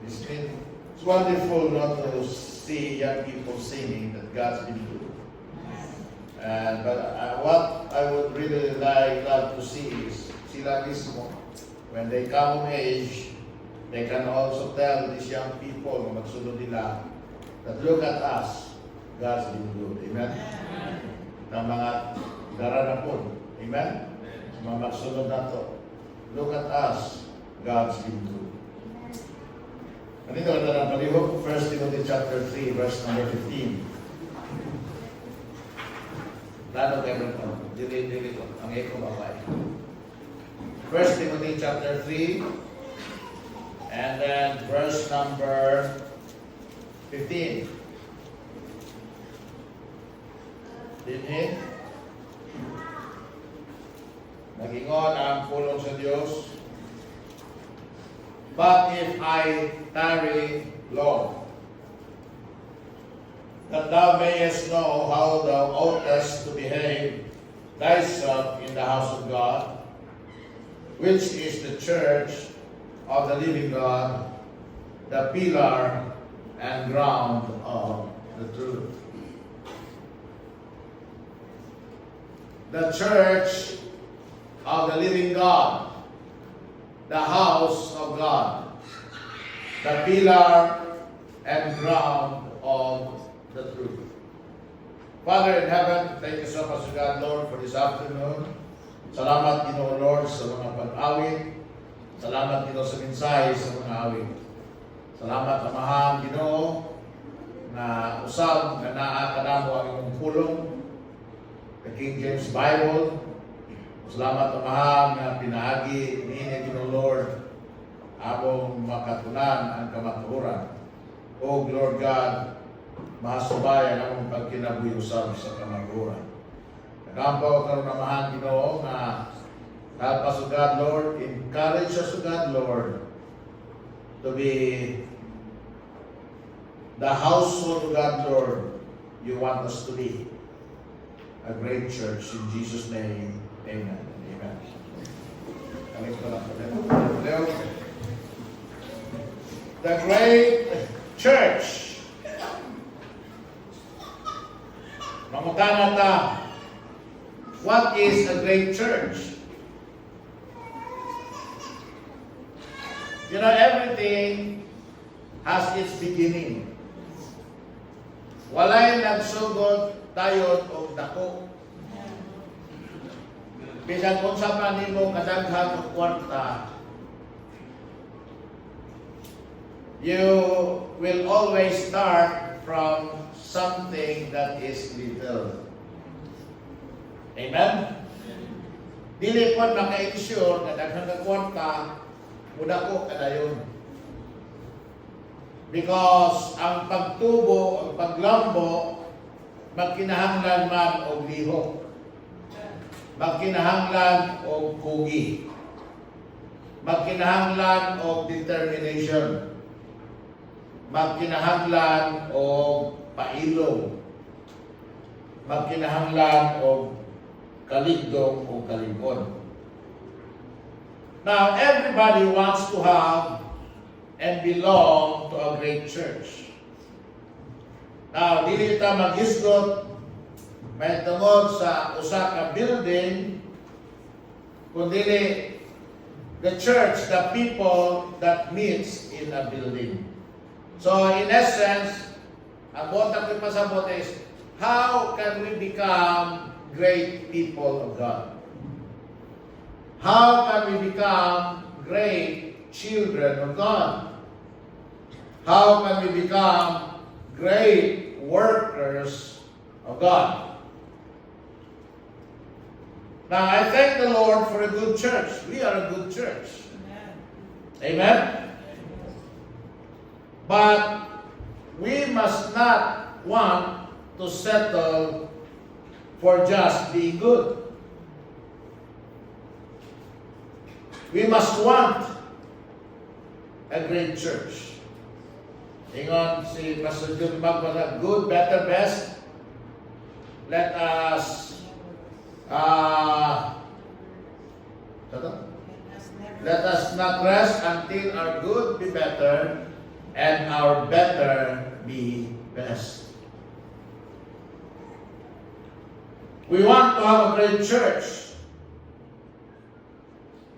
It's wonderful not to see young people singing that God's been good. But what I would really love to see is sila mismo, when they come of age, they can also tell these young people na magsunod nila that look at us, God's been good. Amen? Na mga daranapon. Amen? Mga magsunod na to. Look at us, God's been good. Ganito na lang palihog, 1 Timothy chapter 3, verse number 15. Lalo kayo ito. Dili ko. Ang eko maway. 1 Timothy chapter 3, and then verse number 15. Dinhi. Nagingon ang pulong sa Diyos. But if I tarry long, that thou mayest know how thou oughtest to behave thyself in the house of God, which is the church of the living God, the pillar and ground of the truth. The church of the living God, the house of God, the pillar and ground of the truth. Father in heaven, thank you so much, God, Lord, for this afternoon. Salamat, Ginoo, Lord, sa mga pag-awit. Salamat, Ginoo, sa mensahe sa mga awit. Salamat, Amahang Ginoo, na usab na naakanamo ang iyong pulong, the King James Bible. Salamat, Amahang, na pinaagi niini, Ginoo, Lord, abong makatunan ang kamatuoran. O Lord God, mahasubayan ang pagkinabuhi-usab sa kamatuoran. Nagampaw karon Amahang Ginoo nga help us, O God, Lord, encourage us, O God, Lord, to be the household, O God, Lord, you want us to be. A great church in Jesus' name. Amen. Amen. Kami ko lang. The great church. Mamutana ta. What is a great church? You know, everything has its beginning. Walay nagsugod tayo og dako. Bisan kung sa panimo kadaghan og kwarta, you will always start from something that is little. Amen? Dili po maka-ensure na daghang nga kwarta, muda ko kadayon. Because ang pagtubo, ang paglambo, magkinahanglan man og lihok. Magkinahanglan og kugi. Magkinahanglan og determination. Magkinahanglan og pailong. Magkinahanglan og kaligdong o kaligon. Now, everybody wants to have and belong to a great church. Now, dili ta maghisgot may tungod sa usa ka building, kundi the church, the people that meets in a building. So, in essence, ang botang ko pasabot is, how can we become great people of God? How can we become great children of God? How can we become great workers of God? Now, I thank the Lord for a good church. We are a good church. Amen? But we must not want to settle for just being good. We must want a great church. Ingon si Pastor Jun Magbaga, good, better, best. Let us let us not rest until our good be better, and our better be best. We want to have a great church.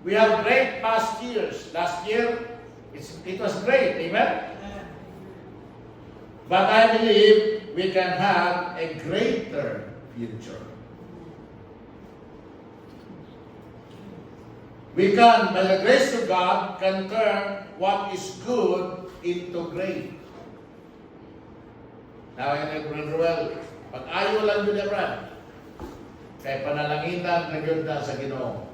We have great past years. Last year, it was great, amen? But I believe we can have a greater future. We can, by the grace of God, can turn what is good into great. Now, Brother Ruel, pag-ayo lang yun, Brad. Kaya panalanginan na yun na sa Ginoo.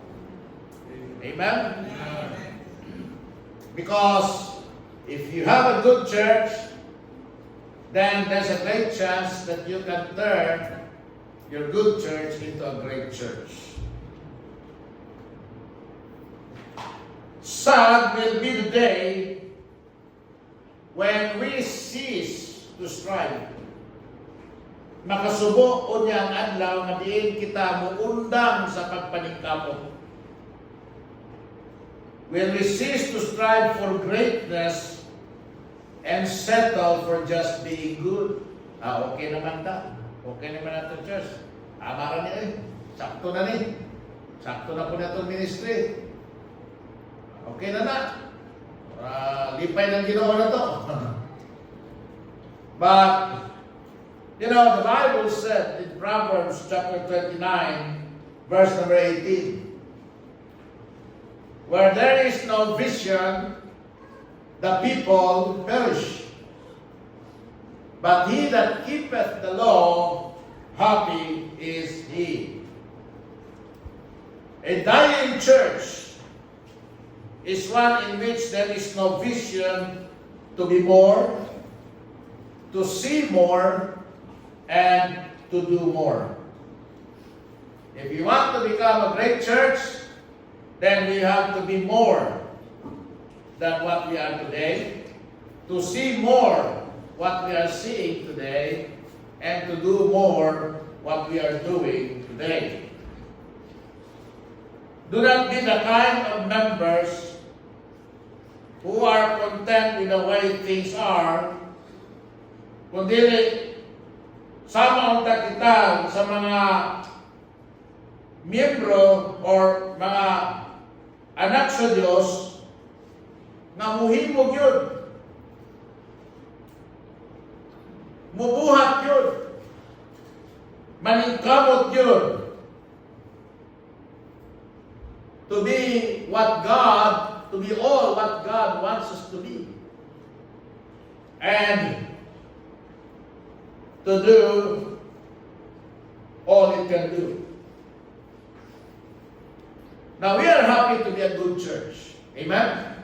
Amen? Because if you have a good church, then there's a great chance that you can turn your good church into a great church. Sad will be the day when we cease to strive. Makasubo o niyang adlaw nga diin kita muundang sa pagpaningkamot. When we cease to strive for greatness and settle for just being good. Okay naman ta. Okay naman natin, church. Amaran niya eh. Sakto na ni. Sakto na po na itong ministry. Okay na na. Lipay ng Ginoo na to. But, you know, the Bible said in Proverbs chapter 29, verse number 18, where there is no vision, the people perish. But he that keepeth the law, happy is he. A dying church is one in which there is no vision to be more, to see more, and to do more. If you want to become a great church, then we have to be more than what we are today, to see more what we are seeing today, and to do more what we are doing today. Do not be the kind of members who are content with the way things are, kundi sama unta kita sa mga miyembro or mga anak sa Diyos nga muhimog yun, mubuhat yun, maningkamot yun, to be what God, to be all what God wants us to be. And to do all it can do. Now, we are happy to be a good church. Amen?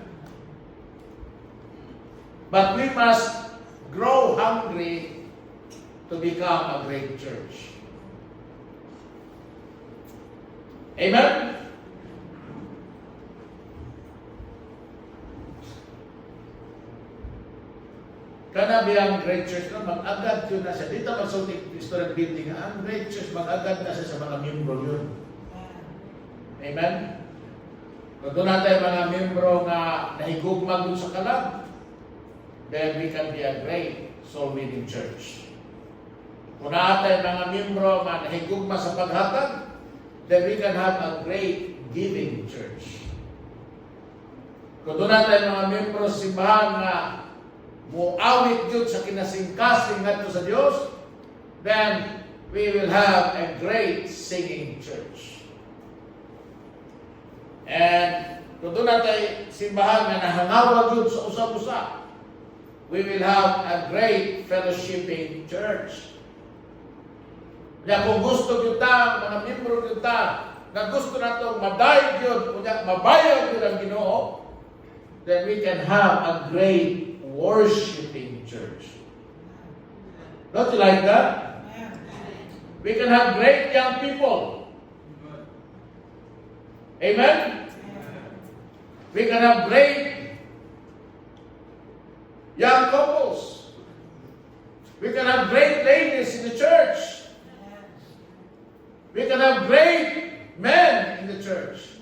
But we must grow hungry to become a great church. Amen? Kana biyang great church na mag-agad yun na siya. Dito magsulti historic building nga, ang great church mag-agad na siya sa mga miyembro yun. Amen? Kung doon natin mga miyembro nga nahigugmag sa kalag, then we can be a great soul-winning church. Kung natin mga miyembro nga nahigugma sa paghatag, then we can have a great giving church. Kung doon natin mga miyembro sa simbahan na muawit yun sa kinasingkasing nato sa Diyos, then we will have a great singing church. And kung doon natin simbahan na nahangawag yun sa usap-usap, we will have a great fellowshipping church. Kaya kung gusto kita, mga miyembro kita, na gusto natin madayag yun, mabayag yun ang Ginoo, then we can have a great worshiping church. Don't you like that? We can have great young people. Amen? We can have great young couples. We can have great ladies in the church. We can have great men in the church.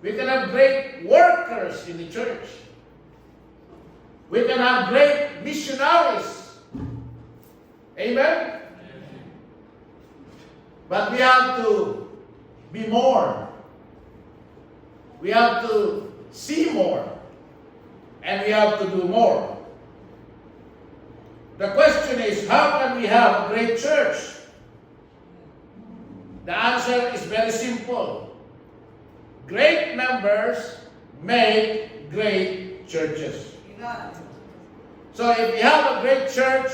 We can have great workers in the church. We can have great missionaries. Amen? But we have to be more. We have to see more. And we have to do more. The question is, how can we have a great church? The answer is very simple. Great members make great churches. So if we have a great church,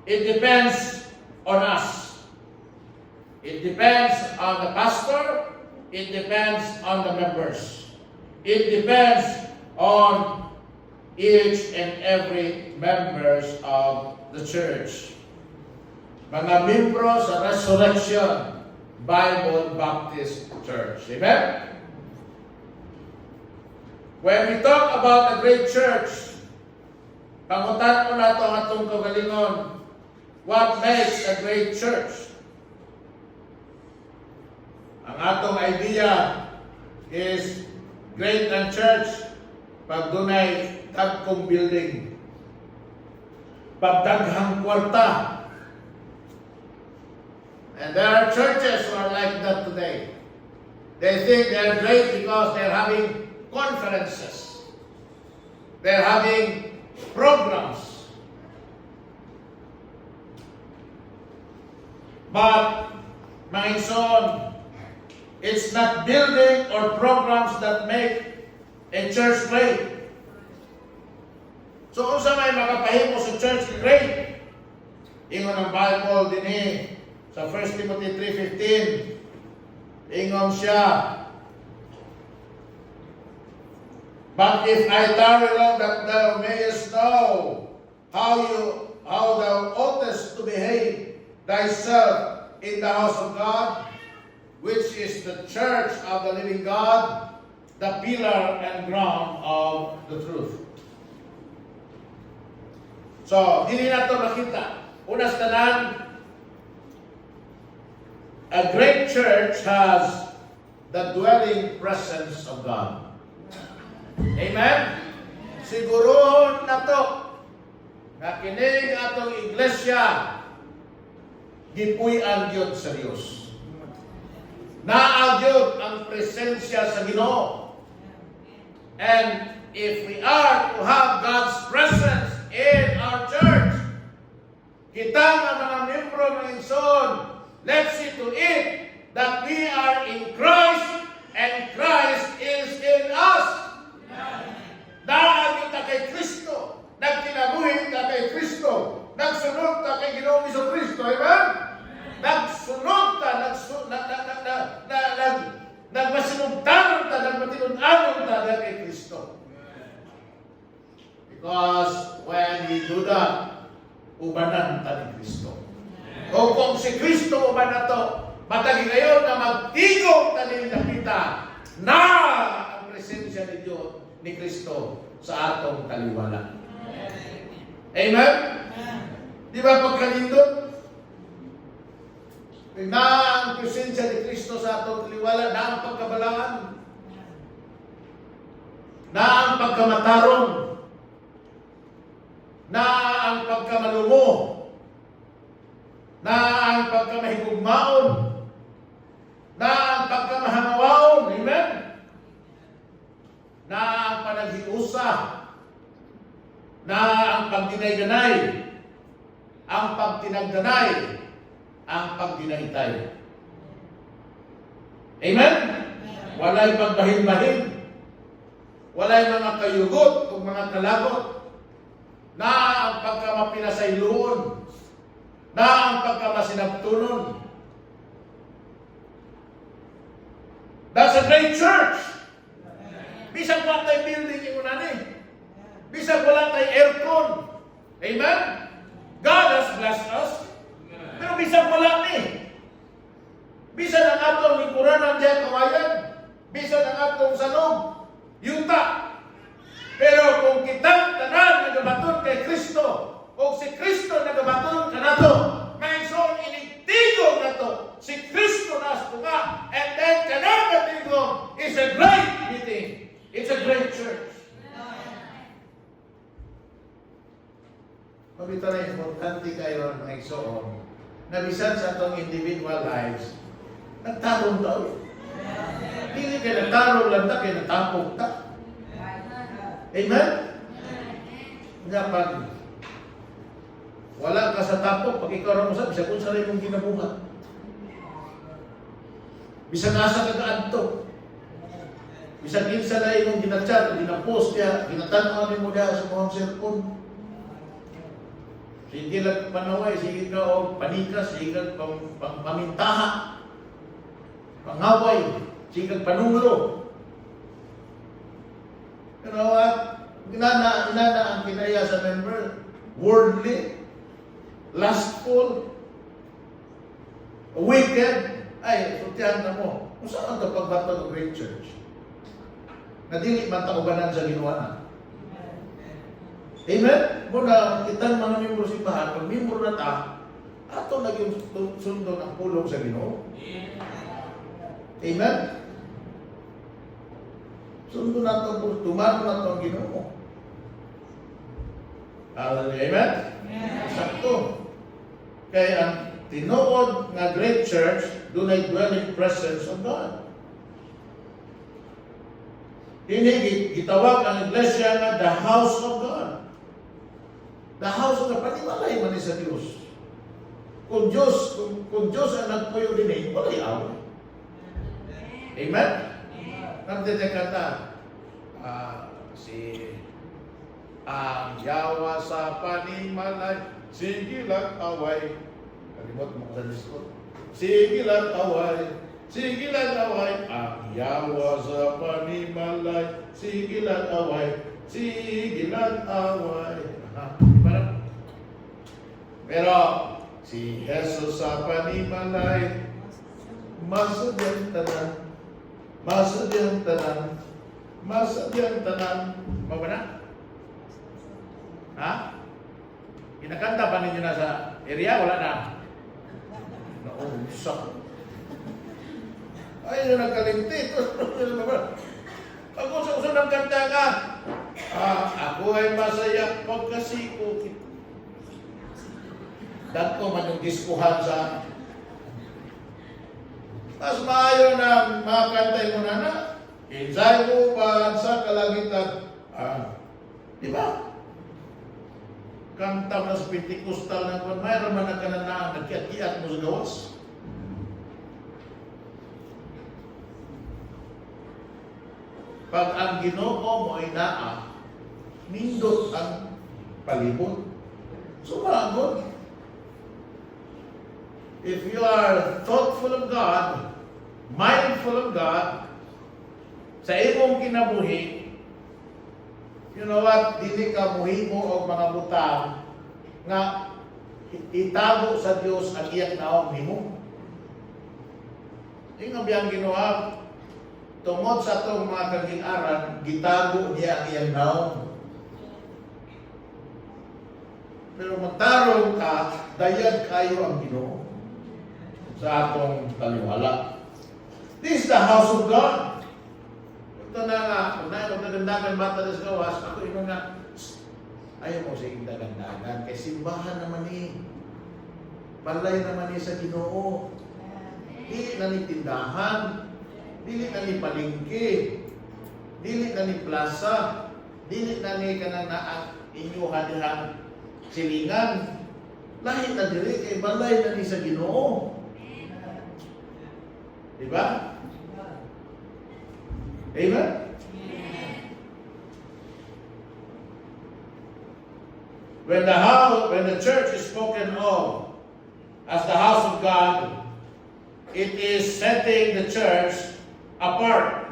it depends on us. It depends on the pastor. It depends on the members. It depends on each and every members of the church. Mga membro sa Resurrection Bible Baptist Church. Amen? When we talk about a great church, pangutan mo na ito ang atong kagalingon. What makes a great church? Ang atong idea is great ang church pag dunay dagkong building, pag daghang kwarta. And there are churches who are like that today. They think they're great because they're having conferences. They're having programs. But, mga son, it's not building or programs that make a church great. So, kung sa may makapahimo sa church great, ingon ang Bible din sa 1 Timothy 3:15, ingon siya, but if I tarry long, that thou mayest know how thou oughtest to behave thyself in the house of God, which is the church of the living God, the pillar and ground of the truth. So, dili na ito makita. Unas tanan, a great church has the dwelling presence of God. Amen? Sigurohon na to na kining atong iglesia gipuy-an gyud sa Dios. Naagyod ang presensya sa Ginoo. And if we are to have God's presence in our church, kita nga mga membro ng Inson, let's see to it that we are in Christ and Christ is in us. Naagyo ta kay Kristo, nagkinabuhi ta kay Kristo, nagsunod ta kay Ginoong Kristo, amen? Nagsunod ta, nagmasinugtanon ta, nagmatinunanon ta kay Kristo. Because when we do that, ubanan ta ni Kristo. O kung si Kristo uban na to, matagi ngayon na magtigong ta ni nakita na ang presensya ni Diyos, ni Kristo sa atong taliwala. Amen? Di ba pagkalindot? Na ang presensya ni Kristo sa atong taliwala, na ang pagkabalaan, na ang pagkamatarong, na ang pagkamalumo, na ang pagkamahigugmaon, na ang pagkamahangawaon, amen? Na ang panaghiusa, na ang pagdinay-ganay, ang pagtinagdanay, ang pagdinaytay. Amen? Walay pagbahin-bahin, walay mga kayugot o mga kalagot, na ang pagkamapinasayloon, na ang pagkamasinabtunon. That's a great church. Bisag wala tayo building yung unani. Bisag wala tayo aircon. Amen? God has blessed us. Pero bisag wala ni. Bisag ang atong lingkuranan diyan kawayan. Bisag ang atong sanog. Yuta. Pero kung kitang tanan nagabaton kay Kristo, o si Kristo nagabaton kanato, may son inintigong na to, si Kristo nas nga, and then kanang natigong is a great meeting. It's a great church. ito na importante kayo ng igsoon. Na bisan sa itong individual lives, nagtarong daw. Hindi kayo nagtarong lang ta, kayo natapog ta. Amen? Nga pag wala ka sa tapok, pag ikaw rin usap, bisa kung sa rin mong ginabuhat. Bisa nasa kagaadto. Bisa kinsa na imong ginachat, ginapost niya, ginatanaw mo niya sa mga cellphone. Sige lang panaway, sige ka o panikas, sige ka pamintaha, pangaway, sige ka panulo. Pero inana ang kinaya sa member, worldly, lustful, wicked, ay, sutihan na mo. Kung saan ang pagbato ng great church? Na dili man taubanan sa ginawa. Amen? Muna, kita mga membro simbahan, pag membro na ta, ato naging sundo ng pulong sa Ginoo. Amen? Sundo na ito, tumano na ito ang Ginoo. Amen? Sakto. Kaya ang tinuod nga great church, doon ay dwelling presence of God. Hindi, gitawag ang iglesia nga the house of God. The house of God, panimalay man sa Diyos. Kung Diyos ang nagpuyo din eh, wala yaw. Amen? Nagdedekata, ang yawa sa panimalay, sige lang away. Kalimot mo sa Diyos. Sige lang away. Sige lang away. Ang yawa sa panimalay, sige lang away. Sige lang away. Pero si Jesus sa panimalay, masadyang tanan, masadyang tanan, masadyang tanan. Mga na? Ha? Kinakanta pa ninyo na sa area? Wala na? Naumsak. Ay, yun ang kalimti. Ako sa uso ng kanta ka, ako ay masaya pagkasiko. Dato man yung diskuhan sa mas maayo na makantay mo na insay mo pa sa kalagitan. Di ba? Kanta mo sa Pentecostal ng kwan, mayroon man na kananaan, nagkiat-kiat mo sa gawas. Pag ang Ginoo mo ay naa, nindot ang palibot. Sumagot. If you are thoughtful of God, mindful of God, sa imong kinabuhi, you know what, dili ka muhimo og mga butang nga itago sa Dios ang iyang naong nimo. Ingon biyang Ginoo, tungod sa itong mga kaging-aran, gitago niya ang iyang naong. Pero magtarong ka, dayag kayo ang Ginoo sa atong taliwala. This is the house of God. Ito na nga, kung nagdagandagan bata na sa gawas, ako ino nga, ayaw mo sa dagandagan, kay simbahan naman eh. Balay naman eh sa Ginoo. Dili na ni tindahan, dili na ni palengke, dili na ni plaza, dili na ni kanang inyuhan nila silingan. Lahi na diri kay balay na ni sa Ginoo. Diba? Amen? When the church is spoken of as the house of God, it is setting the church apart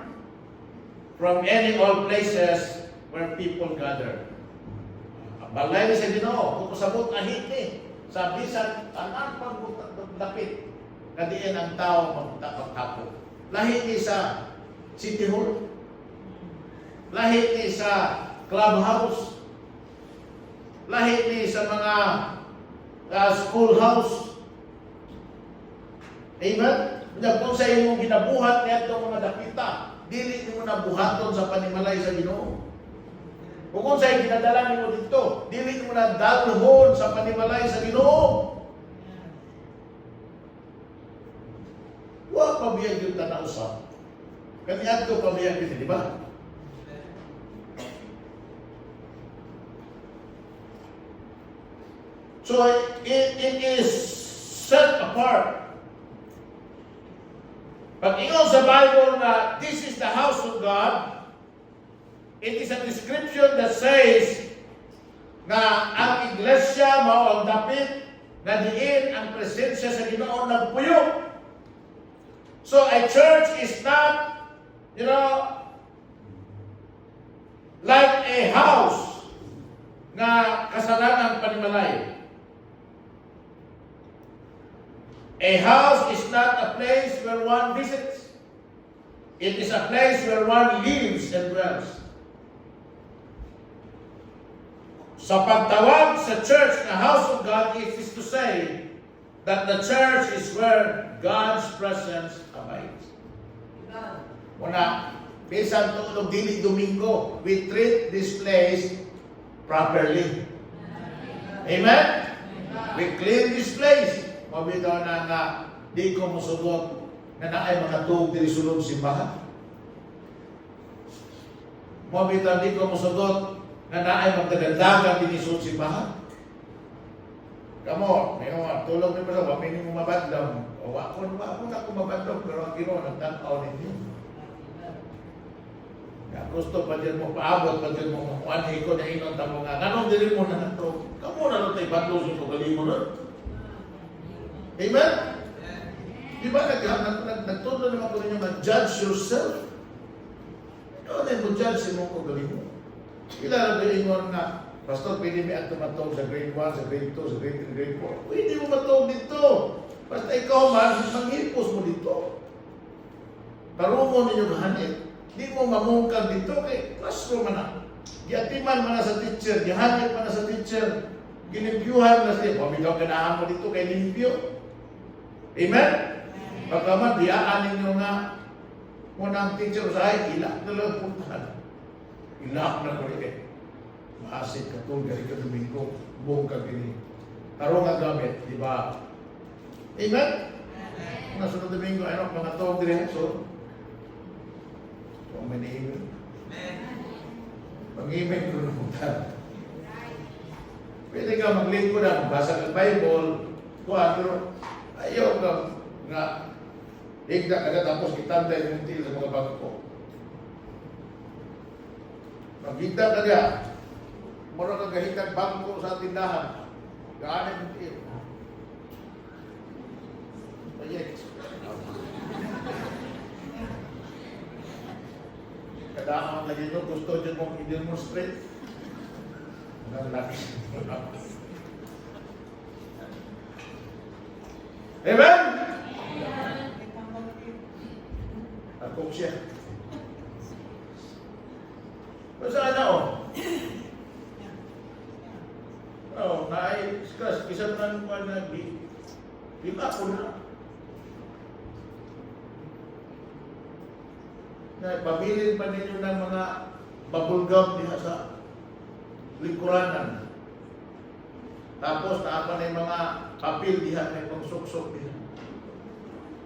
from any old places where people gather. Balay ni sa Ginoo, kung sabot ahit ni, sa bisan, anak pagdapit, kadiin ang tao magtapag-tapo. Lahi ni sa City Hall, lahi ni sa clubhouse, lahi ni sa mga schoolhouse. Amen? Kung sa imong ginabuhat niya itong mga dapita, dili mo na buhaton sa panimalay sa Ginoo. Kung sa'yo ginadala mo dito, dili mo na dalhon sa panimalay sa Ginoo. Wa pabiyag yung tanaw sa. Kaniad ko pabiyag din, di ba? So it is set apart. Pag ingon sa Bible na this is the house of God, it is a description that says na ang iglesia mao ang dapit na diin ang presensya sa Ginoo nagpuyo. So a church is not, like a house na kasalanan panimalay. A house is not a place where one visits. It is a place where one lives and dwells. Sa pagtawag sa church na house of God, it is to say that the church is where God's presence abides. Una, bisan tulog dili Domingo, we treat this place properly. Amen? We clean this place. Mabitaw na nga, di ko musugot na naay mga tuog diri sulod simbahan. Mabitaw di ko musugot na naay magdagandagan diri sulod simbahan. Kamo, may mga tulog ni Pastor, wala may mo mabadlaw. O ako na ako mabadlaw, pero ang Ginoo nagtanaw ninyo. Kaya gusto pa dyan mo paabot, pa dyan mo kuanhi ko na inon tamo nga. Ganong diri mo na nato. Kamo na nato ibadlaw sa tugali mo na. Amen? Di ba nagtuto naman ko ninyo mag-judge yourself? Ikaw na yung judge si mong kugali mo. Kailangan ba ingon nga, Pastor, pwede may at tumatog sa grade 1, sa grade 2, sa grade 3, grade 4. Pwede mo matog dito. Basta ikaw man, manghipos mo dito. Tarungo ninyo gahanit. Di mo mamungkang dito kay classroom na. Giatiman man na sa teacher, gihanit man na sa teacher. Gilimpyuhan na siya. Pabitaw ganahan mo dito kay limpyo. Amen? Pagkaman, diyaan ninyo nga munang teacher sa ay, ilak na lang puntahan. Ilak na ko rin. Maasit ka itong gari ka Domingo, buong kagini. Tarong nga gamit, di ba? Amen? Mga sunod Domingo, ano, mga tawag din so, kung may na-email. Mag-email ko na puntahan. Pwede ka mag-link ko na, basa ng Bible, pero ayaw ka nga, higda ka na tapos kitantay ng til sa mga bangko. Maghigda ka niya, mura ka gahitag bangko sa tindahan, gaanin ng til. Ayek. Kadaan lagi nyo, gusto dyan mong i-demonstrate. Ang laki. Amen? Ako siya. Basta na naay, isang nang na di ba ako na? Pabilin pa ninyo ng mga bubble gum diha sa lingkuranan. Tapos naapa na yung mga papel diha, may pang suksok diha.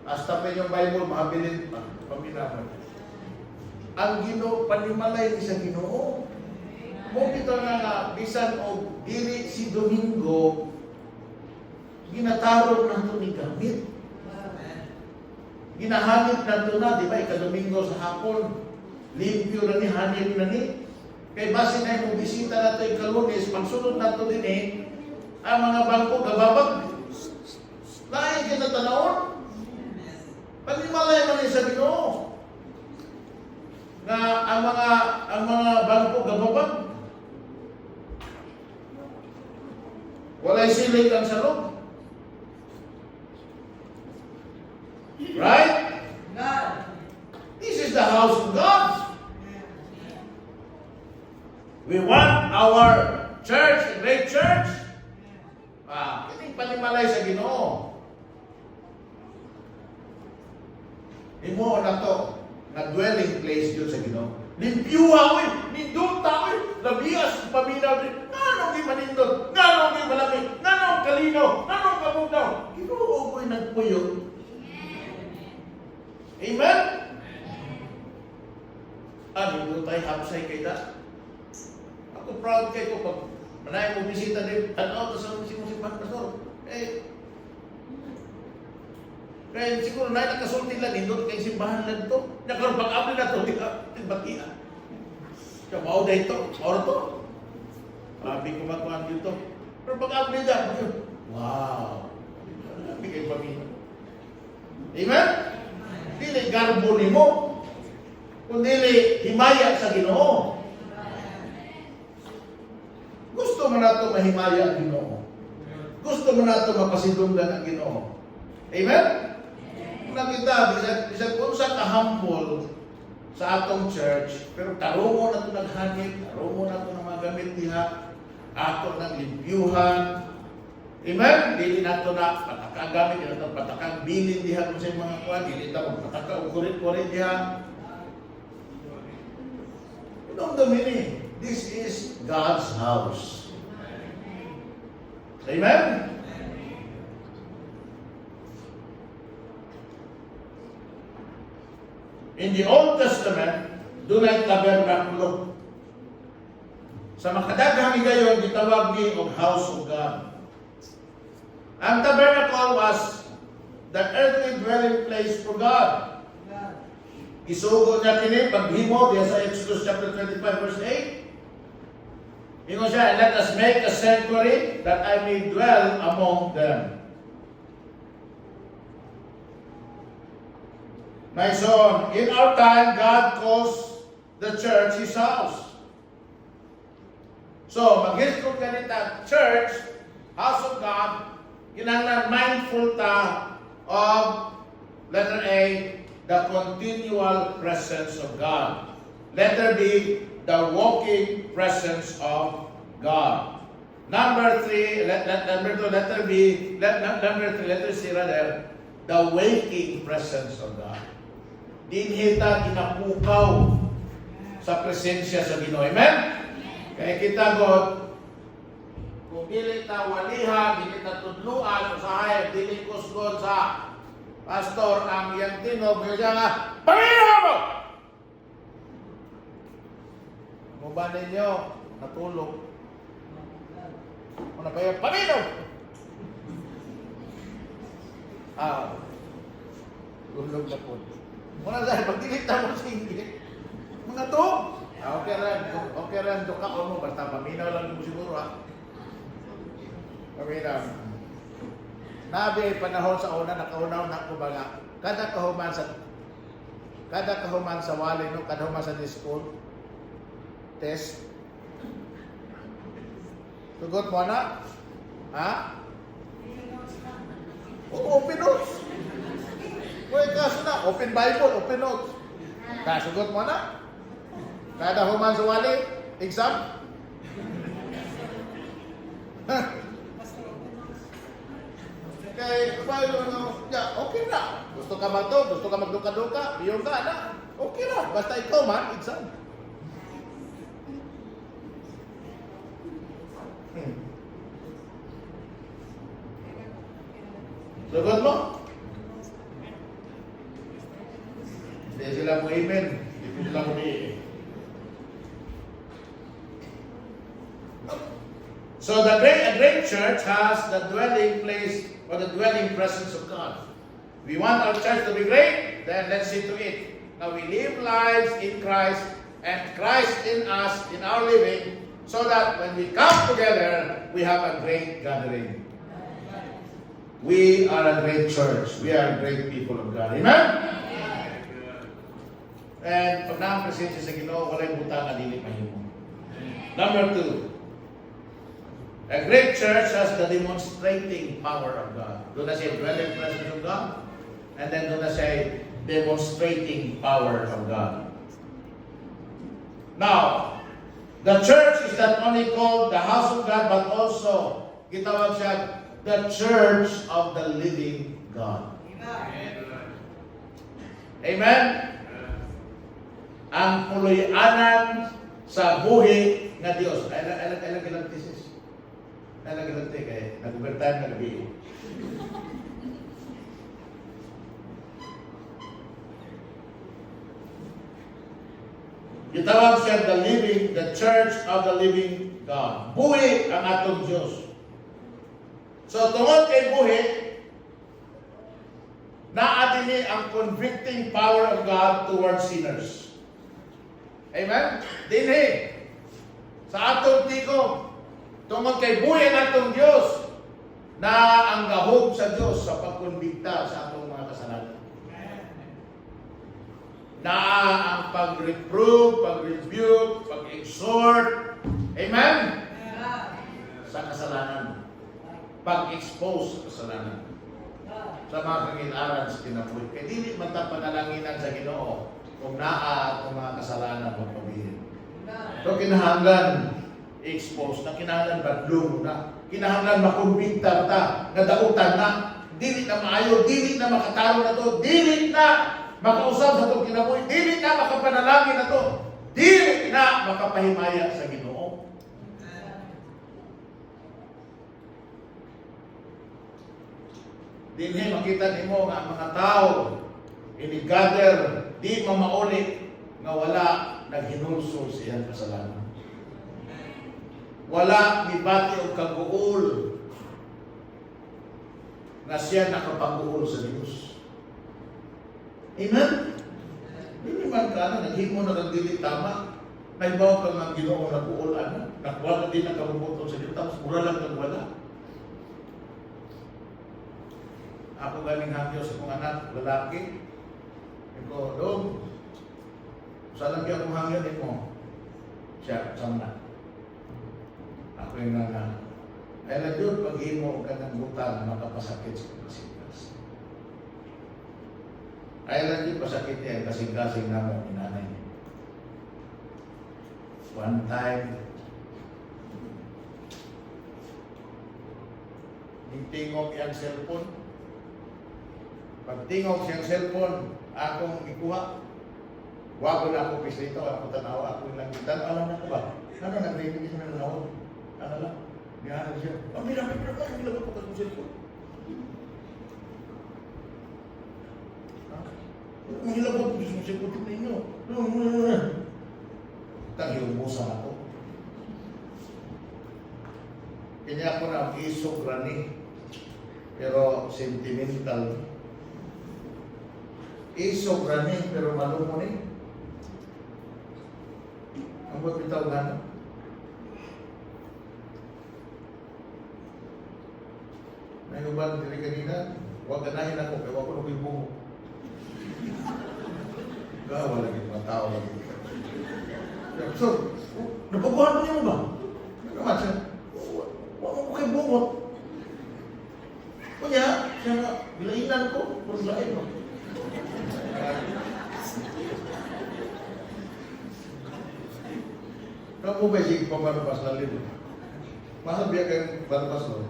Hasta pa yung Bible, mahabilin pa, paminaman. Ang Ginoo, panimalay ni sa Ginoo. Kung ito nga bisan o dili si Domingo, ginatarong na ito ni gamit. Ginahanip na ito na, di ba, ika-Domingo sa hapon, limpyo na ni, hanip na ni. Kaya base na yung bisita na ito ika-Lunes, pagsunod na ito din ang mga bangko gababag. Lain kinatanawon. Panimalay man sa Ginoo na ang mga bangko gababag. Walay silig ang salog. Right? God. This is the house of God. We want our church, a great church. Kining panimalay sa Ginoo. Imo na to, na dwelling place yun sa Ginoo. Limpyuha, nindulta, labiya sa paminaw din. Ngano di manindot, ngano di malami, ngano kalino, ngano kabugaw. Ginoo ko'y nagpuyo. Amen? Ano doon tayo hapsay kay da? Ako proud kay ko pag manay mo bisita din. Ano to sa musik-musik pastor? Kaya siguro na nakasulti lang, indot kay simbahan lang ito. Nakaroon pag-abli na ito, batia. Kaya mao na ito, mao to. Mabi ko magkuhan dito. Pero pag-abli na, wow. Mabi kayo pamina. Amen? Dili garbo ni mo. Kundi himaya sa Ginoo. Gusto mo na ito mahimaya ang Ginoo. Gusto mo na ito mapasidunggan ang Ginoo. Amen? Nakita, bisag kung sa kahambol sa atong church, pero tarungo na ito naghangit, tarungo na ito na magamit diha, ato ng limpyuhan. Amen? Dili na ito na patakagamit, dili na ito patakang bilin diha kung sa mga kuwan, dili na ito pataka o kurit-kurit diha. You know the meaning? This is God's house. Amen? In the Old Testament, doon ay tabernakulo. Sa makadaghang gayon, gitawag ni og house of God. Ang tabernacle was the earthly dwelling place for God. Isugo niya kini paghimo diya sa Exodus chapter 25 verse 8. Ingon siya, let us make a sanctuary that I may dwell among them. My son, in our time, God calls the church His house. So, mag-hiskog ganita, church, house of God, kinahanglan mindful ta of, letter A, the continual presence of God. Letter B, the walking presence of God. Number 3, letter B, letter C rather, the waking presence of God. Dinhita ginapukaw sa presensya sa Ginoo. Amen? Kaya kita God, kung dili ta walihan, dili ta tudluan, usahay, dili kusgon sa pastor ang iyang tinog, kaya nga, pamilya mo! Muba ninyo, natulog. Kung na pa yung pamilya! Tulog na po. Muna dahil, pagdilit na mo singgit. Mga to! Okay rin, dukaon mo, basta paminaw lang mo siguro ha. Paminaw. Nabi panahon sa una, nakaunaw na ko baga. Kada kahuman sa wali, no? Kada human sa school, test. Tugot mo na? Ha? Open notes. Uy, kaso na, open Bible, open notes. Kasugot mo na? Kada human sa wali, exam? Kaya, okay na. Gusto ka ba ito? Gusto ka magduka-duka? Iyon ka na. Okay na. Basta ikaw man, exam. Sagot mo? Hindi sila mo amen. Hindi sila mo So a great church has the dwelling place or the dwelling presence of God. We want our church to be great, then let's see to it. Now we live lives in Christ and Christ in us, in our living, so that when we come together, we have a great gathering. We are a great church. We are great people of God. Amen? And pag naang presensya sa Ginoo, walay butang na dili mahimo. Number 2, a great church has the demonstrating power of God. Doon na siya dwelling presence of God. And then doon na siya demonstrating power of God. Now, the church is not only called the house of God, but also, gitawag siya, the church of the living God. Amen? Ang puloy-anan sa buhi nga Dios. Ay lang thesis. Ay lang kay nag-overtime na gabi. Gitawag siya the church of the living God. Buhi ang atong Diyos. So tungod kay buhi, naa dinhi ang convicting power of God towards sinners. Amen? Dinhi sa atong tigom, tungod kay buhi ang atong Diyos, na ang gahom sa Diyos sa pagkonbikta sa atong mga kasalanan. Na ang pag-reprove, pag-rebuke, pag-exhort, amen? Sa kasalanan. Pag-expose sa kasalanan. Sa mga kangilaran sa kinabuhi. Kaya dili man ta panalanginan sa Ginoo kung naa ang mga kasalanan magpabihin. So kinahanglan expose na, kinahanglan badlong na, kinahanglan makumbinta ta, nadautan na, dili na maayo, dili na makataro na to, dili na makausap sa itong kinabuhi, dili na makapanalangin na to, dili na makapahimaya sa Ginoo. Dinhi makita nimo nga mga tao ini-gather, di mamauli nga wala naghinulsol sa iyang kasalanan. Wala mibati o kaguol nga siya nakapag-uol sa Diyos. Amen? Hindi man ka na, naghimo na ng dili tama. Naibaw ka ng Ginoo na buulan. Nakuha na din ang kabubuton sa Diyos. Tapos mura lang kang wala. Ako galing hangyo sa kong anak, lalaki. Iko, Dong, saan lang akong hangyo din mo? Siya, sama. Ako yung nana. Ay lang yun, pag-himo ka ng butang, makapasakit sa kasikas. Ay lang yun, pasakit niya, kasing-kasing na mo, inanay niya. One time, tingog yung cellphone. Pag tingog siyang cellphone, akong ikuha. Wago na ako pislito, ako tanawa, ako yung langitan. Alam na ko ba? Ano nag-reading din na naon? Ano lang? Niyahan siya. Ang bilang ko sa cellphone. Ang hilabot ko sa cellphone ninyo. Tag-iumusan ako. Kanya ako na isobrani. Pero sentimental. Isobrani pero malumunin. Ang buat bitaw gano'n. Nainuban diri kanina, huwag ganahin ako, kaya huwag ko nung ibuho. Gawa lagi mga tao lagi. So, napaguhan mo niyo ba? Nagaman siya, huwag mo kayo bungot. Kunya, siya nga, bilainan ko, puro lain mo. Kamu ba yung pamanapas na libo? Mahal biya kayong pamanapas mo?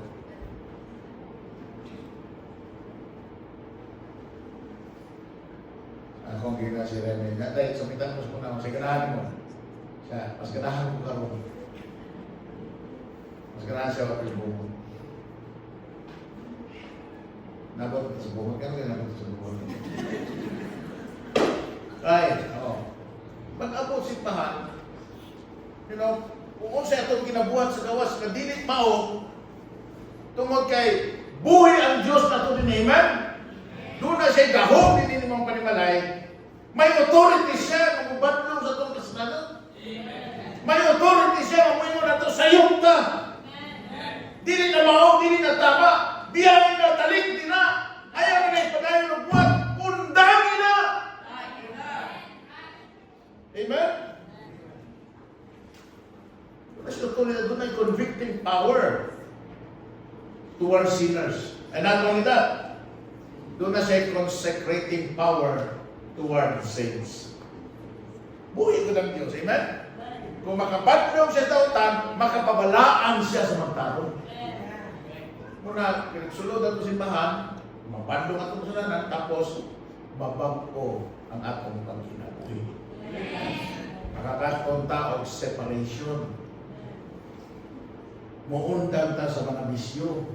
Akong gina si Rene. Dahil sumitan mo muna, mas ganahan mo. Siya, mas ganahan mo ka mo. Mas ganahan siya wapil mo. Nabot sa bumot ka, nabot sa bumot. Ay, pag-abot si Pahan, kung sa itong kinabuhat sa gawas na dilit mao, tungod kay buhi ang Diyos na ito din, amen? Doon na siya gahom, hindi nimang panimalay. May authority siya kung ubatlong sa itong kasalanan. May authority siya kung may mo na ito sayok ka. Dili na mao, dili na tama. Biyahin na, talik din na. Ayaw na ipagayon ng buwan. Undangin na. Amen? Kasi doon ay convicting power towards sinners. And not only that, doon na siya consecrating power towards saints. Buhay ko ng Diyos. Amen? Kung makabatlong siya sa utan, makapabalaan siya sa magtarong. Muna, pinagsulod ang simbahan, mabandong atong kasalanan, tapos babag ko ang atong pagkinabuhi. Makakaroon ta og separation. Muundang ta sa mga bisyo.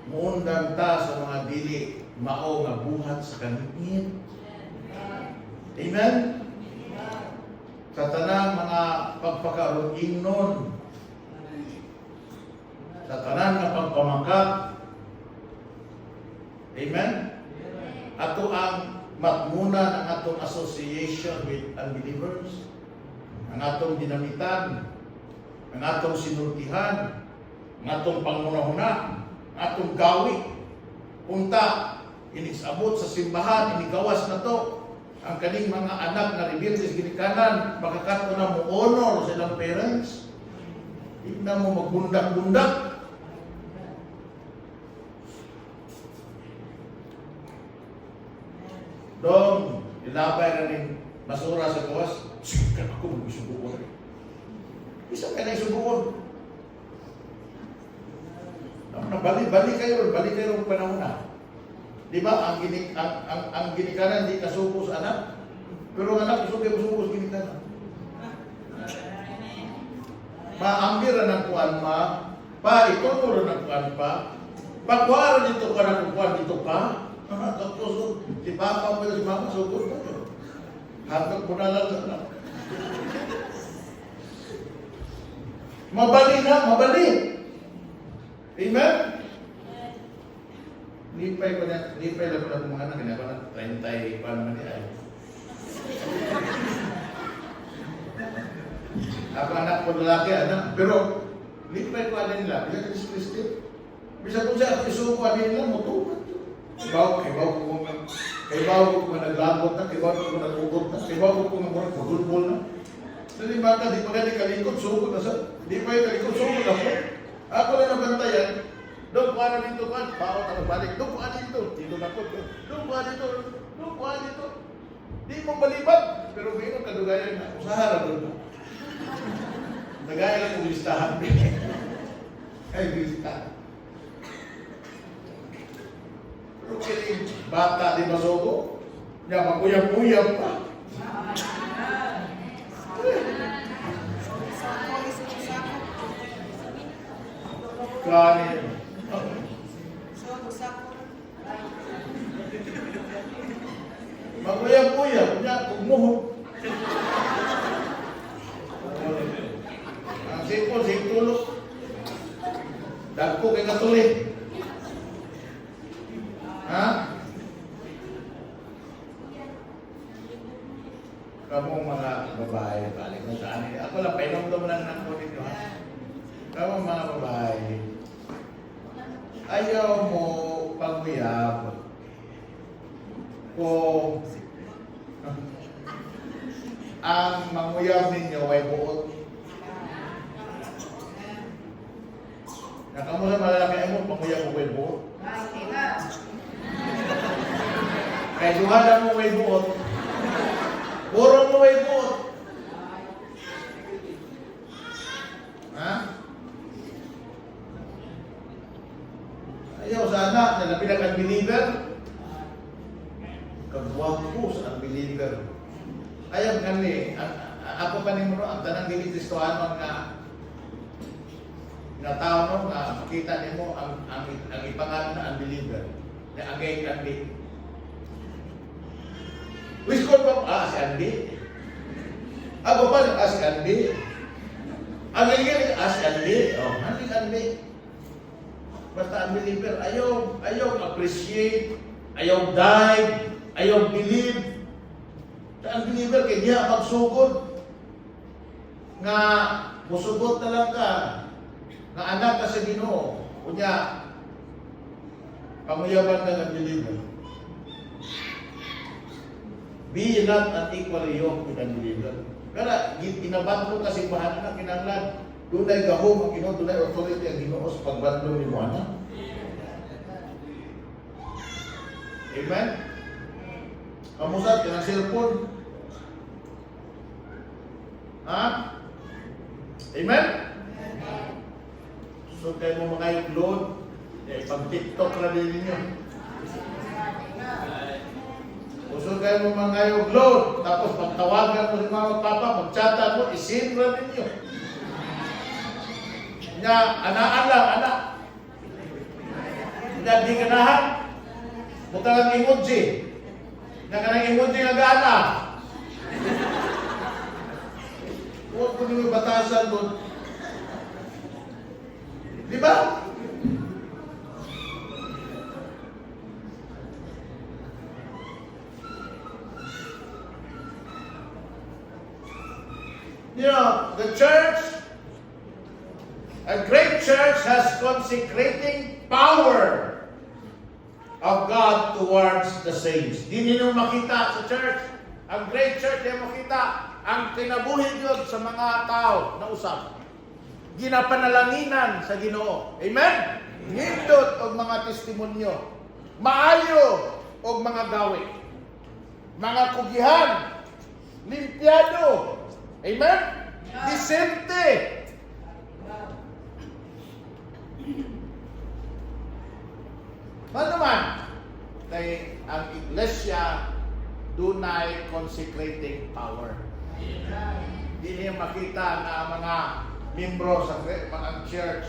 Muundang ta sa mga dili mao nga buhat sa kaningit. Amen? Sa tanang mga pagpakaroon ingnon, sa tanang nga pagpamangkat. Amen? Ato ang matmuna ng atong association with unbelievers, ang atong dinamitan, ang atong sinultihan, ang atong pangunahuna, ang atong gawi. Punta, inisabot sa simbahan, inigawas na to. Ang kaning mga anak na rebeldes ginikanan, makakato na mo honor sa ilang parents. Hindi na mo magbundak-bundak. Dong, ilabay na rin basura sa gawas. Sikat ako, mag-isubuon. Isa ka na isubuon. Balik kayo ng panahon na. Di ba, ang ginikanan di kasuko sa anak, pero ang anak kasuko sa ginikanan. Maambira ng kuan ituturo ng kuan pa, pagwara dito ka na kuan dito pa, tapos si Papa mo si Mama sugod na yun. Hanggang po na lang sa anak. Mabali. Amen? Lipay lang pala mga anak, kanya ko na 30 pa naman niya. Ako anak ko lalaki, pero lipay ko alin nila, bisa ka Kristi. Bisa kung siya, isuko alin nila, mutukat. Kaibaw ko naglabot na, kaibaw ko nagugot na, kaibaw ko magulbol na. Dali bata, di pa ganit kalikot, sugod na sa, di pa yung kalikot, sugod na po. Ako na nabantayan, doon kuha na dito, bawat ang balik, doon kuha dito, dito na po, doon kuha dito. Di mo balibag, pero mayroon kadugayan na, usahan doon na. Nagaya lang kung listahan. Ay, listahan. Pero kaya bata di masogo, niya maguyang-uyang pa. Kanin. Maguyang-uyang, niya kumuhog. Ang sipon, tulog. Dagko kay katuloy. Ha? Kamong mga babae, balik na saan. Ako lang, painom-dom lang ng po ninyo, ha? Kamong mga babae, ayaw mo paguyab kung ang manguyab ninyo ay buot. Nakamu sa malalaki mo, panguyab mo ay buot. Kaya duhada mo ay buot. Puro mo ay buot. Ha? Ayaw sana na nabilang unbeliever. Kagwapo sa unbeliever. Ayaw kami, ako pa ni mo, ang tanang dili Kristohano nga tao no, nga makita nimo ang ipangalan na unbeliever. Na agay kandi. Which call pa si Andy? Ako pa si Andy. Ang lingin si Andy. Oh, Andy. Basta unbeliever, ayaw appreciate, ayaw dive, ayaw believe. Sa unbeliever, kaya niya magsugod. Nga, musugot na lang ka. Nga anak ka sa Ginoo. Kunya, panguyaban ka ng unbeliever. Be not unequally yoked with unbeliever. Kaya, inabando kasi bahan na kinanglan. Doon ay gahom ang Ginoo, doon ay authority ang Ginoo sa pagbando ni Juana. Amen? Kamusat, kinang cellphone. Ha? Amen? So, kayo mo mga yung load, pag-TikTok na din ninyo. Uso gusto kayo mo mangayog load, tapos magtawagan mo si mama papa, magchata mo, isinra ninyo. Nya, anaan lang, anak. Nya, di ganahan. Butang ang emoji. Nya, kanang emoji nga gana. Huwag ko nyo batasan doon. Di ba? You know, the church, a great church has consecrating power of God towards the saints. Di ninyo makita sa church, ang great church, di makita ang kinabuhi Diyos sa mga tao na usap. Ginapanalanginan sa Ginoo. Amen? Ngindot og mga testimonyo. Maayo og mga gawi. Mga kugihan. Limpiado. Amen? Disente. Ano man? Kay ang iglesia dunay consecrating power. Hindi niyo makita na mga membro sa mga church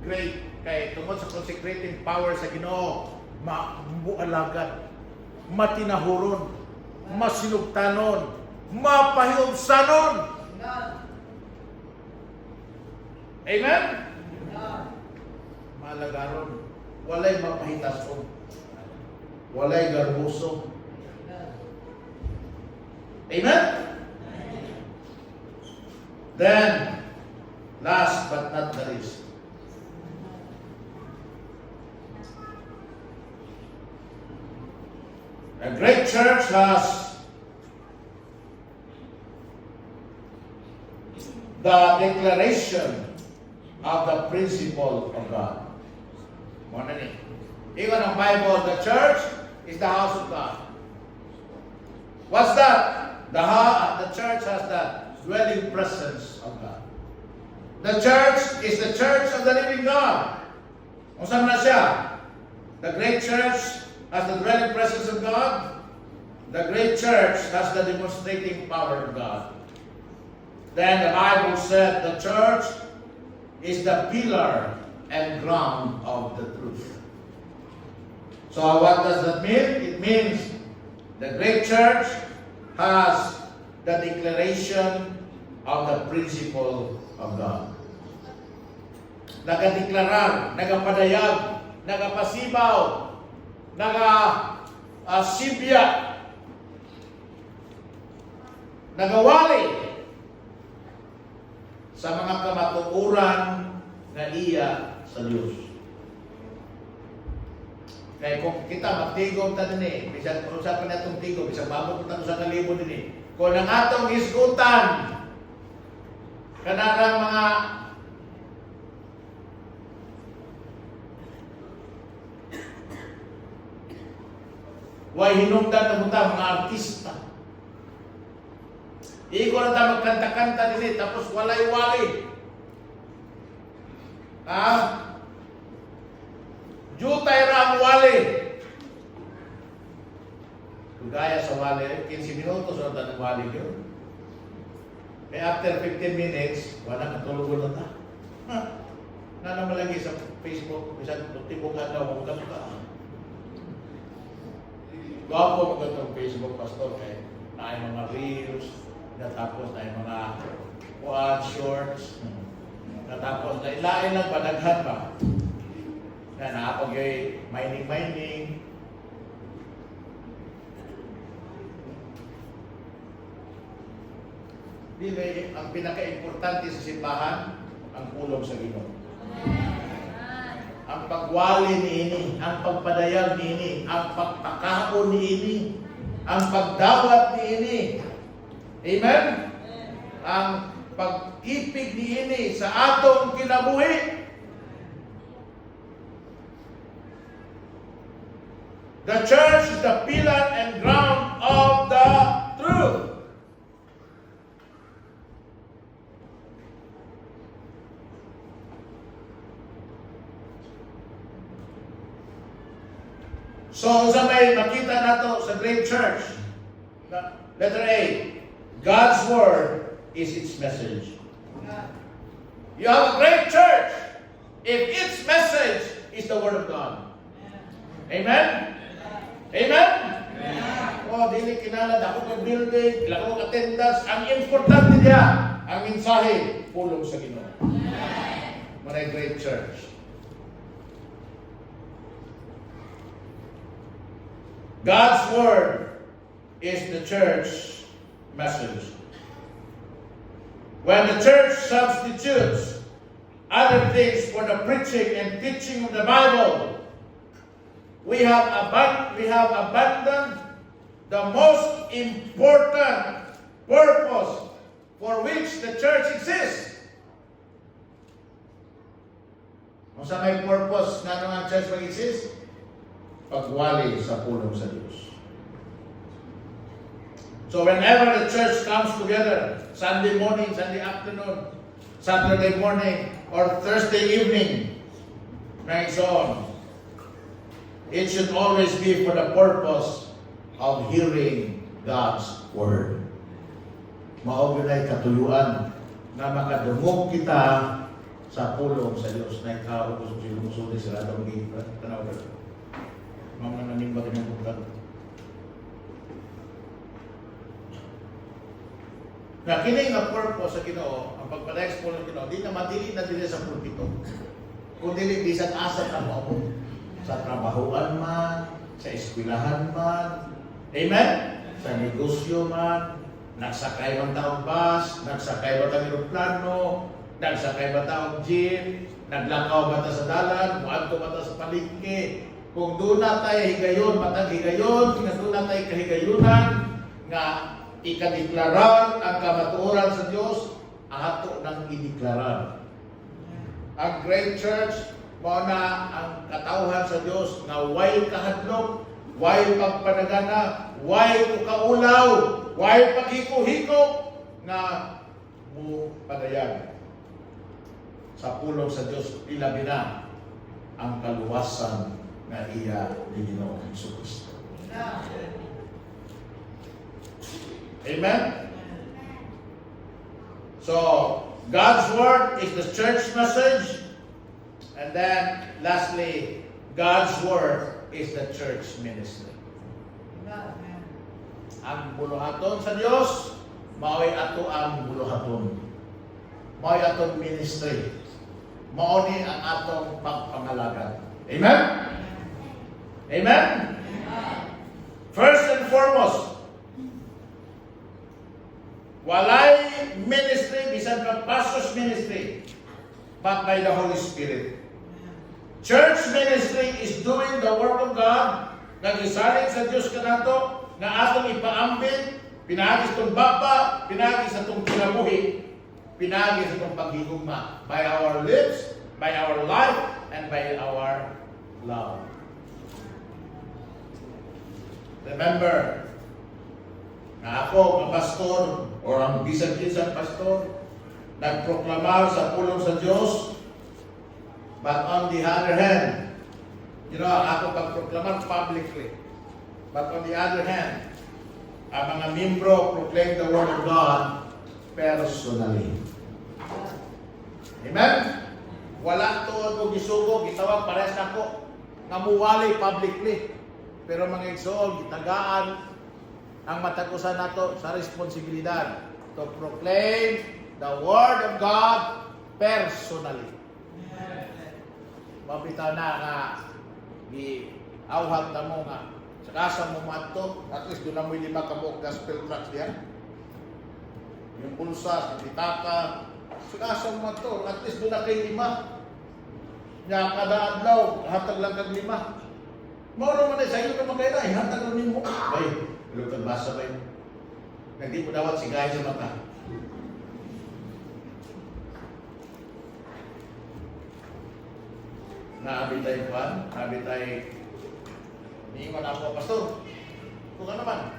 great kay tungod sa consecrating power sa Ginoo, mabualagan, matinahuron, masinugtanon, mapahiubsanon. Amen? Malagaron. Walay mapahitason. Walay garbuso. Amen? Then, last but not the least, a great church has the declaration of the principle of God. Mana ni? Even in the Bible, the church is the house of God. What's that? The church has the dwelling presence of God. The church is the church of the living God. Kung saan na siya? The great church has the dwelling presence of God. The great church has the demonstrating power of God. Then the Bible said the church is the pillar and ground of the truth. So what does that mean? It means the great church has the declaration of the principle of God. Nagadeklarar, nagapadayag, nagapasibaw, nagasibya, nagawali sa mga kamatuoran na iya sa Diyos. Kaya kung kita magtigom ta din bisag usapan na itong tigom, bisag mabot ta sa kalibo din kung ang atong isgutan, kanarang mga way hinungdan na muta, mga artista. Iko na ta magkanta-kanta din tapos walay-wali. Jutay ra ang wali. Gaya sa wali, 15 minutos o na wali yun. May after 15 minutes, wala katulugon na ta. Na naman lagi sa Facebook, isang tibukan daw, kung ganun ka. Gwapo mo ganun Facebook, pastor, eh. Na ay mga reels, natapos na yung mga shorts, natapos na ilain lang, padaghan pa. Na naapag yung mining. Dili, ang pinaka-importante sa simbahan, ang pulong sa Ginoo. Ang pagwali niini, ang pagpadayag niini, ang pagpakaon niini, ang pagdawat niini. Amen? Ang pag-ibig niini sa atong kinabuhi. The church is the pillar and ground of the truth. So, sa may makita nato sa great church, Letter A, God's Word is its message. You have a great church if its message is the Word of God. Amen? Amen? Oh, dili kinala ako ng building, ilang ko attendance. Ang importante niya, ang mensahe, pulong sa Ginoo. What a great church. God's Word is the church message. When the church substitutes other things for the preaching and teaching of the Bible, we have abandoned the most important purpose for which the church exists. Kung sa may purpose na ang church mag-exist? Pagwali sa pulong sa Diyos. So whenever the church comes together, Sunday morning, Sunday afternoon, Saturday morning, or Thursday evening, and so on, it should always be for the purpose of hearing God's Word. Maogunay katuyuan na makadungog kita sa pulong sa Diyos na ikaw kung sinusunod sila daw mga tanaw ka. Mga nanimba ka ng bukag. Na kini nga purpose sa Ginoo, ang pagpa-next pulong Ginoo, di na madili na dili sa pulpito. Kung dili bisan asa trabaho. Sa trabahoan man, sa eskwelahan man, amen? Sa negosyo man, nagsakay man taong bus, nagsakay ba taong aeroplano, nagsakay ba taong jeep, naglakaw ba ta sa dalan, muadto ba ta sa palengke. Kung doon na tayo higayon, matang higayon, kung doon na tayo kahigayunan, nga ikadeklarar ang kamatuoran sa Diyos, ato nang ideklarar. Ang great church, mao na ang katawhan sa Diyos na way kahadlok, way pagpanagana, way kaulaw, way paghiko-hiko na mo padayan sa pulong sa Diyos, ilabi na ang kaluwasan na iya ni Ginoong Jesucristo. Amen? So, God's Word is the church message. And then, lastly, God's Word is the church ministry. Ang buluhaton sa Diyos, mao'y ato ang buluhaton. Mao'y atong ministry. Mao'y ang atong pagpangalaga. Amen? Amen? First and foremost, walay ministry, bisan pa pastor's ministry, but by the Holy Spirit. Church ministry is doing the work of God, nagisalig sa Diyos kanato, nga atong ipaambit, pinagis itong bapa, pinagis itong kinabuhi, pinagis itong paghigugma, by our lips, by our life, and by our love. Remember, na ako, ang pastor, or ang bisan-bisan pastor, nagproklamar sa pulong sa Diyos, but on the other hand, ako pagproklamar publicly. But on the other hand, ang mga membro proclaim the Word of God personally. Amen? Wala tuod o gisugo, gitawag pares nako, nga muwali publicly. Pero mga igsoon, gitagaan ang matagusan nato sa responsibilidad to proclaim the Word of God personally. Mabitaw na nga gi-awhag na mo nga sa kasang mo mato, at least doon na mo 5 kabuok gospel tracts diyan. Yung pulsa, yung pitaka, sa kasang mo mato, at least doon na kay 5. Nga kada adlaw, hatag lang kag 5. Mauro man sa iyo ka magkaya, hatag lang nimo. Bay, pero kagbasa ba yun? Hindi mo dawat si gaya sa mata. Naabi tayo kuhan, naabi tayo niingon ako, pastor, kung ano man,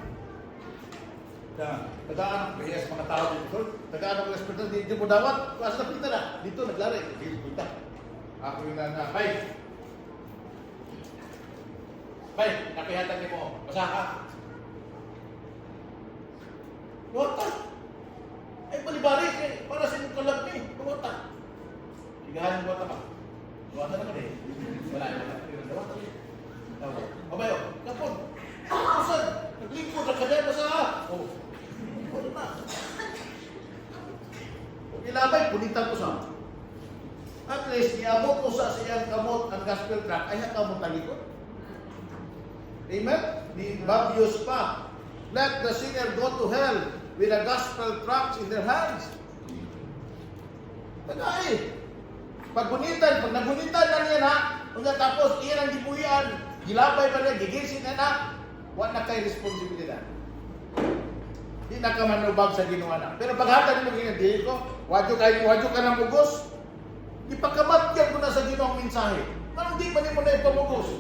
tagaan, bahiyas mga tao dito, tagaan ako espiritu, hindi mo dawat, kuha sa kita na, dito naglari, dito punta. Ako yung bay, nakihatag niyo mo, basa ka. Luwata. Ay, balibalik eh. Para sa inyong kalag ni. Luwata. Sigahan luwata ka. Luwata na ka eh. Wala yung luwata. Abayo, kapon. Kapusan. Naglingkod na ka dyan. Basta ha. Oh. Wala na. Kung ilabay, punitan ko sa. At least, iabot ko sa siyang kamot ang gospel tract. Ay, kamot na likod. Amen? Di babyos pa. Let the sinner go to hell with a gospel tract in their hands. Tagay. Pag nagunitan na niya na, tapos iyan ang dibuyan, gilabay pa niya, gigising na, wala na kayo responsibilidad. Di na ka manubag sa ginawa na. Pero paghatan mo ginagdili ko, wadyo ka ng mugos, ipagkamatyan ko na sa ginawang mensahe. Parang di ba niyo mo na ipamugos?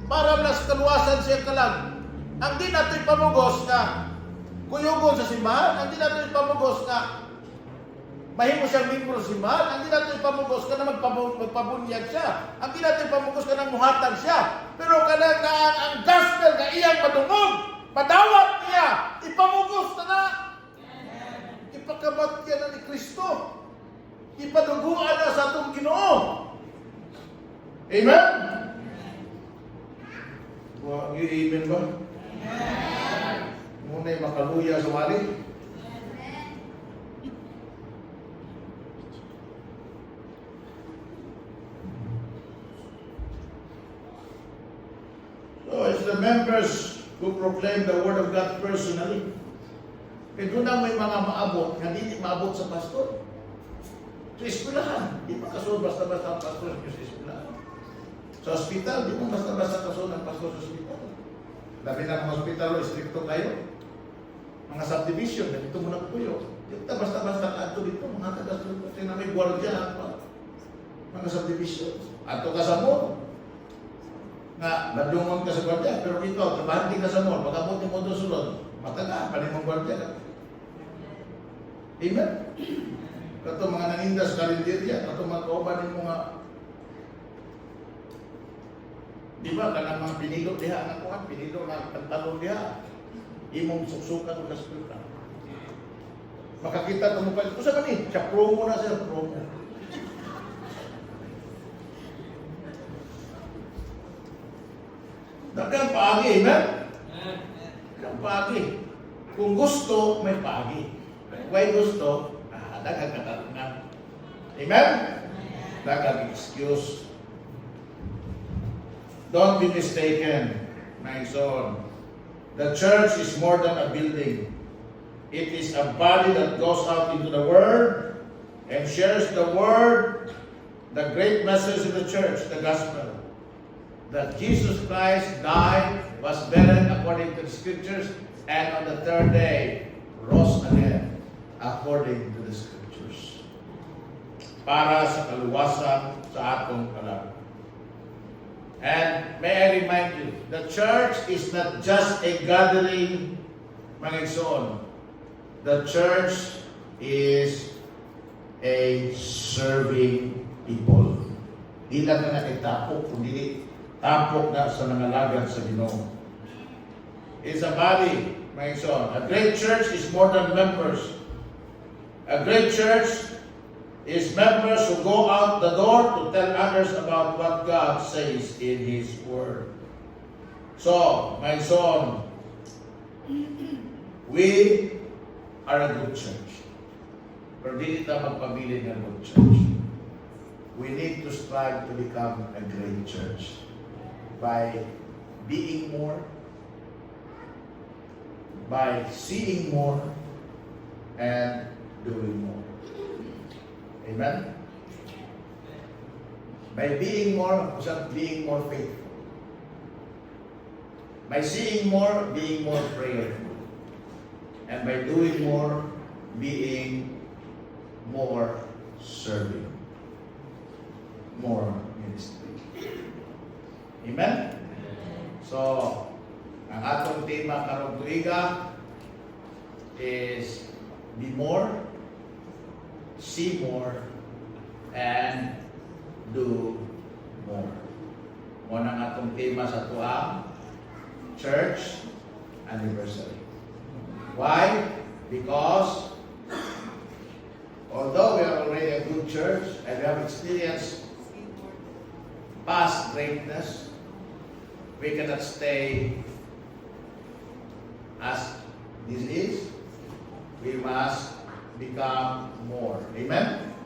Para mas kaluwasan siya kalag. Ang di natin ipamugos na kuyugon sa simbahan, ang di natin ipamugos na mahimo siyang membro sa simbahan, ang di natin ipamugos ka na magpabunyag siya, ang di natin ipamugos ka na muhatag siya. Pero kanang ang gospel na iyang madungog, padawat niya, ipamugos na. Ipagkamatyan na ni Kristo. Ipaduguan na sa atong Ginoo. Amen? Amen ba? Amen. Muna'y makaluya sa wali. So it's the members who proclaim the Word of God personally. Kaya na may mga maabot, hindi maabot sa pastor. Sa eskwelahan, di pa kasunod basta-basta ang pastor sa eskwelahan. Sa hospital, di mo basta-basta kasunod ang pastor sa hospital. Dami na mga hospital, istrikto kayo. Mga subdivision, ganito mo na puyo. Di ka basta-basta ka dito, mga taga-sunod. Kasi na may guardia pa. Mga subdivision. Ato ka sa mall. Nga, nadungon ka sa guardia, pero dito, trabahan di ka sa mall. Pagkabuti mo doon sulod, mataga, panimong guardia ka. Amen? Kato mga nanindas karinderya, kato mga kauban yung mga di ba, kanang mga pinilo diha, ang kuhan, pinilo na pantalon diha, imong suksukan o kaspilta. Makakita ito mo pa, ito sa kami, siya promo na siya, promo. Dagang pagi, amen? Dagang pagi. Kung gusto, may pagi. Kung gusto, dagang katarungan. Amen? Dagang excuse. Don't be mistaken, my son. The church is more than a building. It is a body that goes out into the world and shares the word, the great message of the church, the gospel. That Jesus Christ died, was buried according to the scriptures, and on the third day rose again according to the scriptures. Para sa kaluwasan sa atong kalag. And may I remind you, the church is not just a gathering, mga igsoon. The church is a serving people. Di lang na itapok, kundi tapok na sa nangalagan sa Ginoo. It's a body, mga igsoon. A great church is more than members. A great church is members who go out the door to tell others about what God says in His Word. So, my son, we are a good church. Pero di kita magpabili ng good church. We need to strive to become a great church by being more, by seeing more, and doing more. Amen? By being more faithful. By seeing more, being more prayerful. And by doing more, being more serving. More ministry. Amen? So, ang atong tema karong tuiga is be more, see more, and do more. Muna nga itong tema sa tuang church anniversary. Why? Because although we are already a good church and we have experienced past greatness, we cannot stay as this is. We must become more. Amen?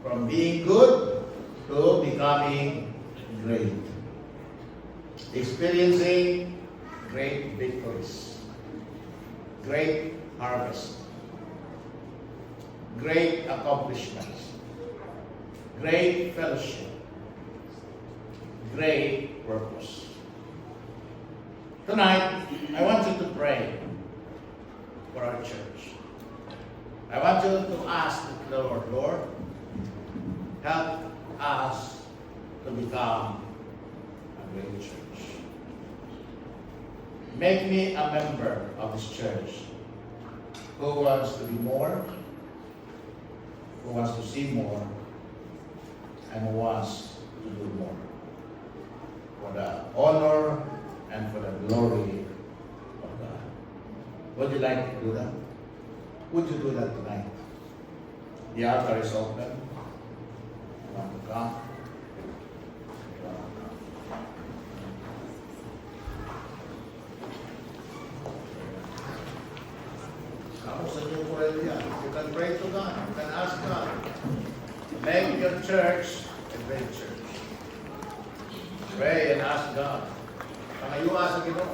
From being good to becoming great. Experiencing great victories. Great harvest. Great accomplishments. Great fellowship. Great purpose. Tonight, I want you to pray for our church. I want you to ask the Lord, Lord, help us to become a great church. Make me a member of this church who wants to be more, who wants to see more, and who wants to do more. For the honor and for the glory of God. Would you like to do that? Would you do that tonight? The altar is open. You want to come? You can pray to God. You can ask God. Make your church a great church. Pray and ask God. Pangayuha sa Ginoo.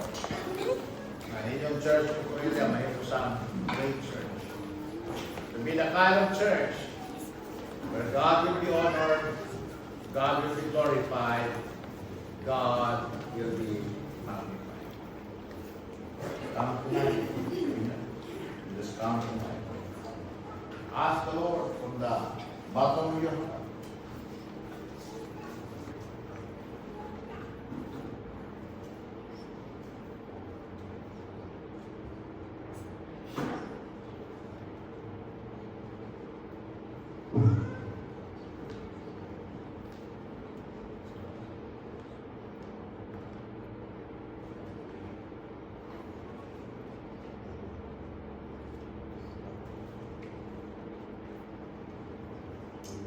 Na inyong church ng Korea, may isang great church. To be the kind of church where God will be honored, God will be glorified, God will be magnified. Come tonight. Just come tonight. Ask the Lord from the bottom of your heart.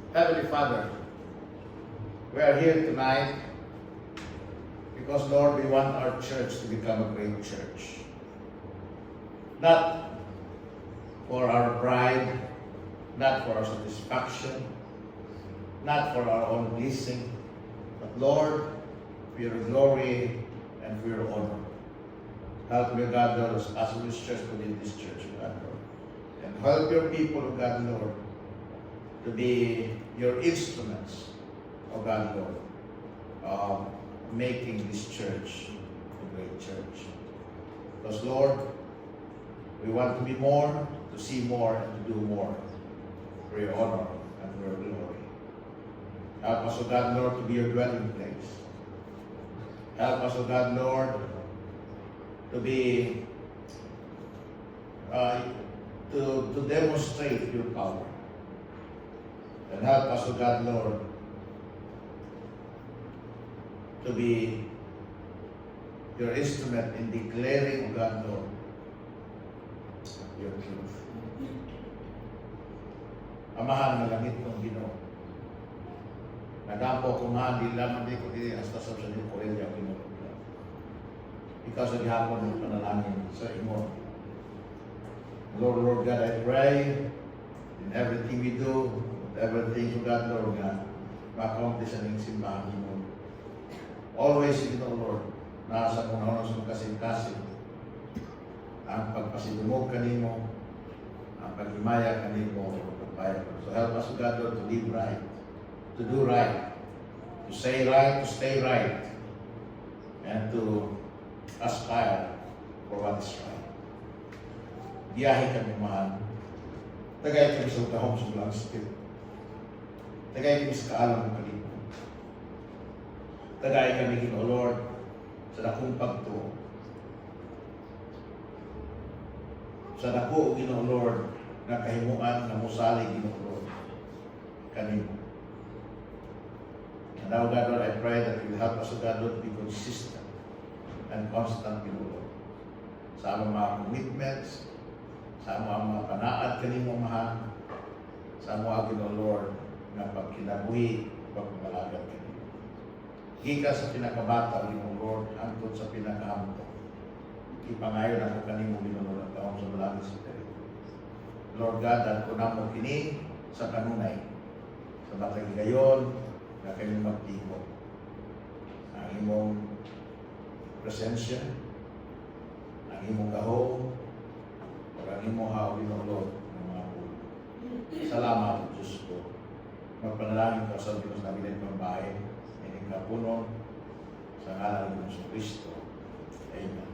Heavenly Father, we are here tonight because, Lord, we want our church to become a great church. Not for our pride, not for our satisfaction, not for our own pleasing, but, Lord, for your glory and for your honor. Help me, God, Lord, as we this church to lead this church, God, Lord. And help your people, God, Lord, to be your instruments, oh God, Lord, of making this church a great church. Because, Lord, we want to be more, to see more, and to do more for your honor and for your glory. Help us, oh God, Lord, to be your dwelling place. Help us, oh God, Lord, to be, to demonstrate your power. And help us, O God, Lord, to be your instrument in declaring, O God, Lord, your truth. Amahan na langit ng Ginoo. Nagampo kung mahal, di lamang di ko dili hasta sa New Korea, Ginoo. Ikaw sa gihapon ng panalangin sa imo. Lord God, I pray in everything we do, everything to God, Lord God, ma-accomplish ang simbahan mo. Always, you know, Lord, nasa mong naon sa kasing-kasing ang pagpasidumog kanimo, ang paghimaya kanimo, pagbayad. So help us, God, Lord, to live right, to do right, to say right, to stay right, and to aspire for what is right. Biyahe kami, mahal. Tagay kami sa utahong sa Holy Spirit. Tagay kami sa kaalam ng kalipon. Tagay kami, Ginoo Lord, sa dakong pagtuo. Sa dako, Ginoo Lord, na kahimuan na musali, Ginoo Lord, kanimo. And now, God, Lord, I pray that you will help us, God, Lord, to be consistent and constant, Ginoo Lord, sa among mga commitments, sa among mga panaad kanimo mahal, sa among Ginoo Lord nga pagkinabuhi, pagpapalagad kanimo. Gikan sa pinakabata Ginoo Lord hangtod sa pinakahamto. Ipangayon ako kanimo Ginoo Lord taong sa balangit sa Espiritu. Lord God, ko na mo kini sa kanunay, sa matag gayon na kami magtiko. Ang imong presensya, ang imong gahong, o ang imong hawin ng Lord ng mga pulo. Salamat, Diyos ko. Magpanalangin ko sa Diyos na bilin pang bahay, ining kapunon, sa ngalan ng Kristo. Amen.